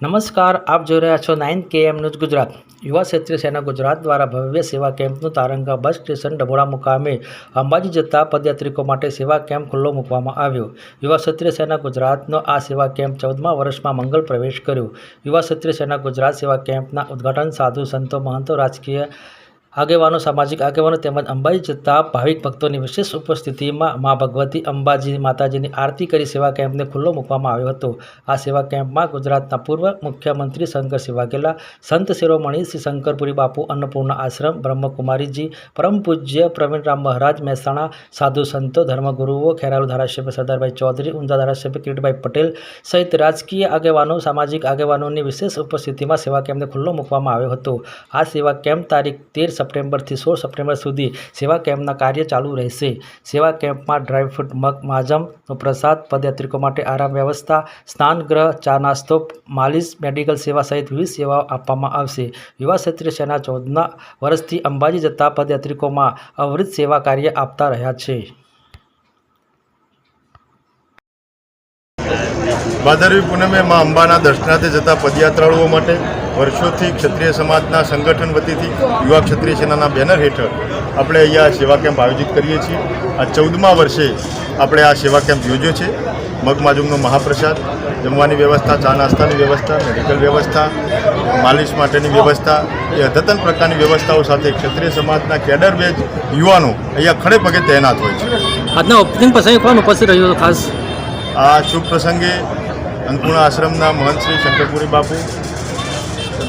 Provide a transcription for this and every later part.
નમસ્કાર, આપ જોઈ રહ્યા છો 9 KM ન્યૂઝ ગુજરાત। યુવા ક્ષેત્રીય સેના ગુજરાત દ્વારા ભવ્ય સેવા કેમ્પનું તારંગા બસ સ્ટેશન ડભોડા મુકામે અંબાજી જતા પદયાત્રિકો માટે સેવા કેમ્પ ખુલ્લો મૂકવામાં આવ્યો। યુવા ક્ષેત્રીય સેના ગુજરાતનો આ સેવા કેમ્પ 14મા વર્ષમાં મંગલ પ્રવેશ કર્યો। યુવા ક્ષેત્રીય સેના ગુજરાત સેવા કેમ્પના ઉદ્ઘાટન સાધુ સંતો, મહંતો, રાજકીય આગેવાનો, સામાજિક આગેવાનો તેમજ અંબાજી જતા ભાવિક ભક્તોની વિશેષ ઉપસ્થિતિમાં મા ભગવતી અંબાજી માતાજીની આરતી કરી સેવા કેમ્પને ખુલ્લો મૂકવામાં આવ્યો હતો। આ સેવા કેમ્પમાં ગુજરાતના પૂર્વ મુખ્યમંત્રી શંકરસિંહ વાઘેલા, સંત શિરોમણી શ્રી શંકરપુરી બાપુ, અન્નપૂર્ણા આશ્રમ, બ્રહ્મકુમારીજી, પરમ પૂજ્ય પ્રવીણરામ મહારાજ મહેસાણા, સાધુ સંતો, ધર્મગુરુઓ, ખેરાલુ ધારાસભ્ય સરદારભાઈ ચૌધરી, ઊંઝા ધારાસભ્ય કિરીટભાઈ પટેલ સહિત રાજકીય આગેવાનો, સામાજિક આગેવાનોની વિશેષ ઉપસ્થિતિમાં સેવા કેમ્પને ખુલ્લો મૂકવામાં આવ્યો હતો। આ સેવા કેમ્પ તારીખ 13 સપ્ટેમ્બરથી 16 સપ્ટેમ્બર સુધી સેવા કેમ્પના કાર્ય ચાલુ રહેશે। સેવા કેમ્પમાં ડ્રાયફ્રૂટ, મગ, માજમનો પ્રસાદ, પદયાત્રિકો માટે આરામ વ્યવસ્થા, સ્નાનગૃહ, ચા નાસ્તો, માલિશ, મેડિકલ સેવા સહિત વિવિધ સેવાઓ આપવામાં આવશે। યુવા ક્ષેત્રીય સેના 14 વર્ષથી અંબાજી જતા પદયાત્રિકોમાં અવિરત સેવા કાર્ય આપતા રહ્યા છે। ભાદરવી પૂનમે માં અંબાના દર્શનાર્થે જતા પદયાત્રાળુઓ માટે વર્ષોથી ક્ષત્રિય સમાજના સંગઠન વતીથી યુવા ક્ષત્રિય સેનાના બેનર હેઠળ આપણે અહીંયા સેવા કેમ્પ આયોજિત કરીએ છીએ। આ 14મા વર્ષે આપણે આ સેવા કેમ્પ યોજ્યો છે। મગમાજુમનો મહાપ્રસાદ, જમવાની વ્યવસ્થા, ચા નાસ્તાની વ્યવસ્થા, મેડિકલ વ્યવસ્થા, માલિશ માટેની વ્યવસ્થા, એ અદ્યતન પ્રકારની વ્યવસ્થાઓ સાથે ક્ષત્રિય સમાજના કેડર બેચ યુવાનો અહીંયા ખડે પગે તૈનાત હોય છે। આજના ઓપનિંગ પ્રસંગે કોણ ઉપસ્થિત રહ્યું ખાસ? આ શુભ પ્રસંગે અન્નપૂર્ણા આશ્રમના મહંત શ્રી શંકરપુરી બાપુ,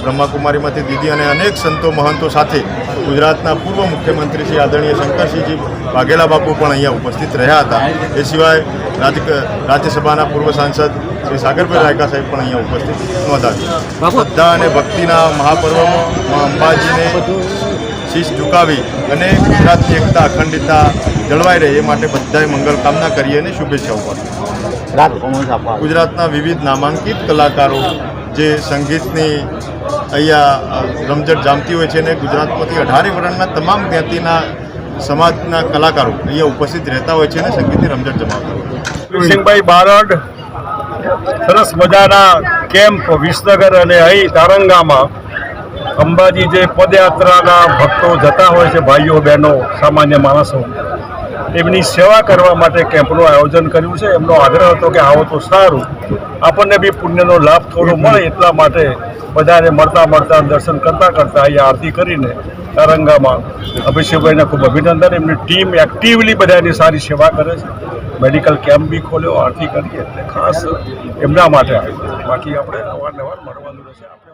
બ્રહ્માકુમારીમાંથી દીદી અને અનેક સંતો મહંતો સાથે ગુજરાતના પૂર્વ મુખ્યમંત્રી શ્રી આદરણીય શંકરસિંહજી વાઘેલા બાપુ પણ અહીંયા ઉપસ્થિત રહ્યા હતા। એ સિવાય રાજ્યસભાના પૂર્વ સાંસદ શ્રી સાગરભાઈ રાયકા સાહેબ પણ અહીંયા ઉપસ્થિત નોંધાવ્યા। શ્રદ્ધા અને ભક્તિના મહાપર્વમાં અંબાજીને શીશ ઝુકાવી અને ગુજરાતની એકતા, અખંડિતતા જળવાઈ રહે એ માટે બધાએ મંગલ કામના કરીએ અને શુભેચ્છાઓ પાઠવી। ગુજરાતના વિવિધ નામાંકિત કલાકારો જે સંગીતની અહીંયા રમઝટ જામતી હોય છે અને ગુજરાતમાંથી 18 વર્ણના તમામ જ્ઞાતિના સમાજના કલાકારો અહીંયા ઉપસ્થિત રહેતા હોય છે અને સંગીતની રમઝટ જમાવતા હોય છે। સિંહભાઈ બારડ સરસ મજાના કેમ્પ વિસનગર અને અહીં તારંગામાં અંબાજી જે પદયાત્રાના ભક્તો જતા હોય છે, ભાઈઓ બહેનો, સામાન્ય માણસો, એમની સેવા કરવા માટે કેમ્પનું આયોજન કર્યું છે। એમનો આગ્રહ હતો કે આવો તો સારું, આપણને બી પુણ્યનો લાભ થોડો મળે, એટલા માટે બધાને મળતા દર્શન કરતાં અહીંયા આરતી કરીને તારંગામાં અભિષેકભાઈને ખૂબ અભિનંદન। એમની ટીમ એક્ટિવલી બધાની સારી સેવા કરે છે। મેડિકલ કેમ્પ બી ખોલ્યો, આરતી કરીએ એટલે ખાસ એમના માટે આવ્યું। બાકી આપણે અવારનવાર મળવાનું રહેશે। આપણે